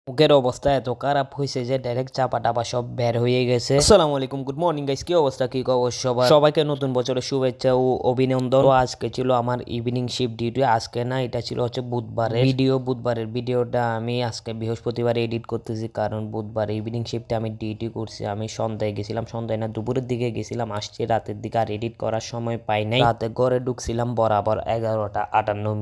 মুখের অবস্থা এত খারাপ হয়েছে যে ডাইরেক্ট চাপা টাপা সব বের হয়ে গেছে। আসসালামু আলাইকুম, গুড মর্নিং গাইস, কি অবস্থা, কি খবর সবার? সবাইকে নতুন বছরের শুভেচ্ছা ও অভিনন্দন। তো আজকে ছিল আমার ইভিনিং শিফট ডিউটি, আজকে না, এটা ছিল হচ্ছে বুধবারের ভিডিওটা আমি আজকে বৃহস্পতিবারে এডিট করতেছি, কারণ বুধবার ইভিনিং শিফটে আমি ডিউটি করছি। আমি সন্ধ্যায় গেছিলাম, সন্ধ্যায় না দুপুরের দিকে গেছিলাম, আসছি রাতের দিকে, আর এডিট করার সময় পাই নাই। রাতে ঘরে ঢুকছিলাম বরাবর 11টা 58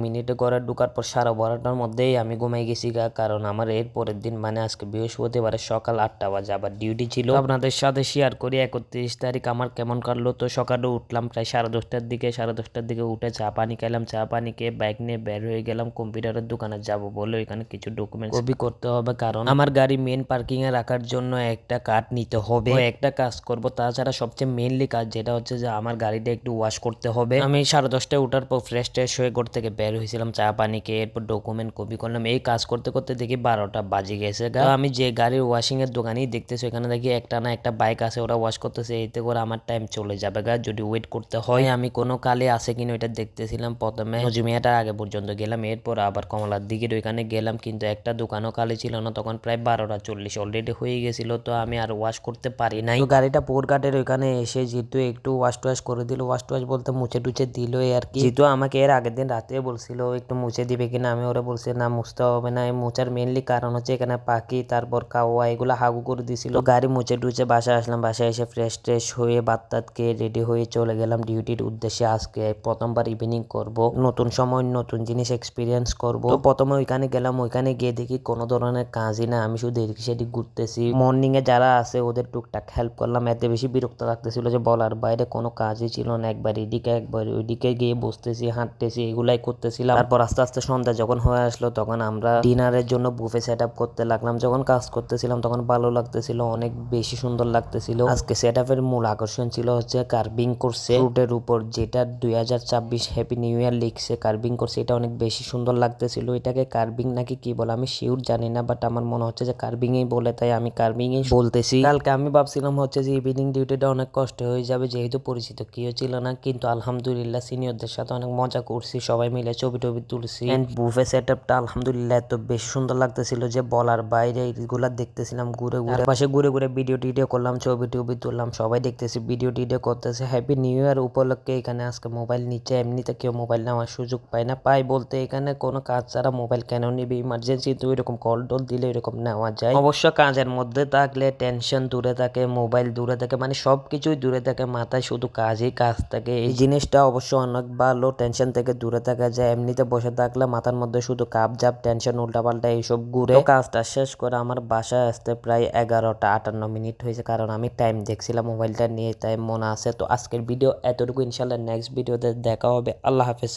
মিনিটে ঘরে ঢুকার পর 12:30টার মধ্যেই আমি ঘুমাই গেছি, কারণ আমার এর পরের দিন মানে আজকে বৃহস্পতিবারে সকাল 8টা বাজে আবার ডিউটি ছিল। আপনাদের সাথে শেয়ার করি 31 তারিখ আমার কেমন কাটলো। তো সকালে উঠলাম প্রায় 10:30টার দিকে উঠে চা পানি খেলাম, চা পানি খেয়ে বাইক নিয়ে বের হয়ে গেলাম কম্পিউটারের দোকানে যাব বলে। ওইখানে কিছু ডকুমেন্টস কপি করতে হবে, কারণ আমার গাড়ি মেন পার্কিং এ রাখার জন্য একটা কার্ড নিতে হবে। একটা কাজ করব, তাছাড়া সবচেয়ে মেইনলি কাজ যেটা হচ্ছে যে আমার গাড়িটা একটু ওয়াশ করতে হবে। আমি 10:30টায় উঠার পর ফ্রেশ ট্রেশ হয়ে ঘর থেকে বের হয়েছিলাম, চা পানি খেয়ে এরপর ডকুমেন্ট কপি করলাম। এই কাজ করতে করতে দেখি 12টা বাজে গেছে। আমি যে গাড়ির ওয়াশিং এর দোকানেই দেখতেছি, এখানে দেখি একটা না একটা বাইক আছে, ওরা ওয়াশ করতেছে। এতে করে আমার টাইম চলে যাবে যদি ওয়েট করতে হয়। আমি কোনো কালে আছে কিনা ওইটা দেখতেছিলাম। প্রথমে নজিমিয়াটার আগে পর্যন্ত গেলাম, এরপর আবার কমলার দিকের ওইখানে গেলাম, কিন্তু একটা দোকানও কালে ছিল না। তখন প্রায় 12টা 40 অলরেডি হয়ে গেছিল, তো আমি আর ওয়াশ করতে পারি নাই। তো গাড়িটা পোর কাটের ওইখানে এসে যেহেতু একটু ওয়াশ টোয়াশ করে দিল, ওয়াশ টোয়াশ বলতে মুছে টুছে দিল আর কি। যেহেতু আমাকে এর আগের দিন রাতে বলছিল একটু মুছে দিবে কিনা, আমি ওরা বলছি না মুছতে হবে না। এই মোচার মেনলি কারণ হচ্ছে এখানে পাখি তারপর কাওয়া এগুলো হাগু করে দিছিল। গাড়ি মুছে টুছে বাসায় আসলাম, বাসায় এসে ফ্রেশ ট্রেশ হয়ে ভাত টাত খেয়ে রেডি হয়ে চলে গেলাম ডিউটির উদ্দেশ্যে। আজকে প্রথমবার ইভিনিং করব, নতুন সময় নতুন জিনিস এক্সপিরিয়েন্স করব। তো প্রথমে ওইখানে গেলাম, ওইখানে গিয়ে দেখি কোনো ধরনের কাজই না, আমি শুধু এদিক সেদিক ঘুরতেছি। মর্নিং এ যারা আছে ওদের টুকটাক হেল্প করলাম, এতে বেশি বিরক্ত লাগতেছিল যে বলার বাইরে কোনো কাজই ছিল না। একবার এদিকে একবার ওইদিকে গিয়ে বসতেছি, হাঁটতেছি, এগুলাই করতেছিলাম। তারপর আস্তে আস্তে সন্ধ্যা যখন হয়ে আসলো তখন আমরা ডিনারের জন্য বুফে সেট আপ করতে লাগলাম। যখন কাজ করতেছিলাম তখন ভালো লাগতেছিল, অনেক বেশি সুন্দর লাগতেছিল। আজকে সেট আপের মূল আকর্ষণ ছিল হচ্ছে কার্ভিং করছে ফ্রুটের উপর, যেটা 2026 হ্যাপি নিউ ইয়ার লিখছে, কার্ভিং করছে। এটা অনেক বেশি সুন্দর লাগতেছিল। এটাকে কার্ভিং নাকি কি বলে আমি শিওর জানি না, বাট আমার মনে হচ্ছে যে কার্ভিং এই বলে, তাই আমি কার্ভিং এই বলতেছি। কালকে আমি ভাবছিলাম হচ্ছে যে ইভিনিং ডিউটিটা অনেক কষ্ট হয়ে যাবে, যেহেতু পরিচিত কেউ ছিল না, কিন্তু আলহামদুলিল্লাহ সিনিয়রদের সাথে অনেক মজা করছি, সবাই মিলে ছবি টবি তুলছি। বুফে সেট আপটা আলহামদুলিল্লাহ এত বেশি সুন্দর লাগতেছিল যে বলার বাইরে। এগুলা দেখতেছিলাম ঘুরে ঘুরে, পাশে ঘুরে ঘুরে ভিডিও টিডিও করলাম, ছবি টবি তুললাম, সবাই দেখতেছি ভিডিও টিডিও করতেছে। হ্যাপি নিউ ইয়ার উপলক্ষে এখানে আজকে মোবাইল নিচ্ছে। এমনিতে কেউ মোবাইল নেওয়ার সুযোগ পায় না, পাই বলতে এখানে কোনো কাজ ছাড়া মোবাইল কেন নিবে, ইমার্জেন্সি তো এরকম কল টল দিলে এরকম নেওয়া যায়। অবশ্য কাজের মধ্যে থাকলে টেনশন দূরে থাকে, মোবাইল দূরে থাকে, মানে সবকিছুই দূরে থাকে, মাথায় শুধু কাজই কাজ থাকে। এই জিনিসটা অবশ্য অনেক ভালো, টেনশন থেকে দূরে থাকা যায়। এমনিতে বসে থাকলে মাথার মধ্যে শুধু কাপ জাপ টেনশন উল্টাপাল্টা এইসব ঘুরে। কাজটা শেষ করে আমার বাসায় আসতে প্রায় 11টা 58 মিনিট হয়েছে, কারণ আমি টাইম দেখছিলাম মোবাইলটা নিয়ে, তাই মনে আছে। তো আজকের ভিডিও এতটুকু, ইনশাল্লাহ নেক্সট ভিডিওতে দেখা হবে। আল্লাহ হাফেজ।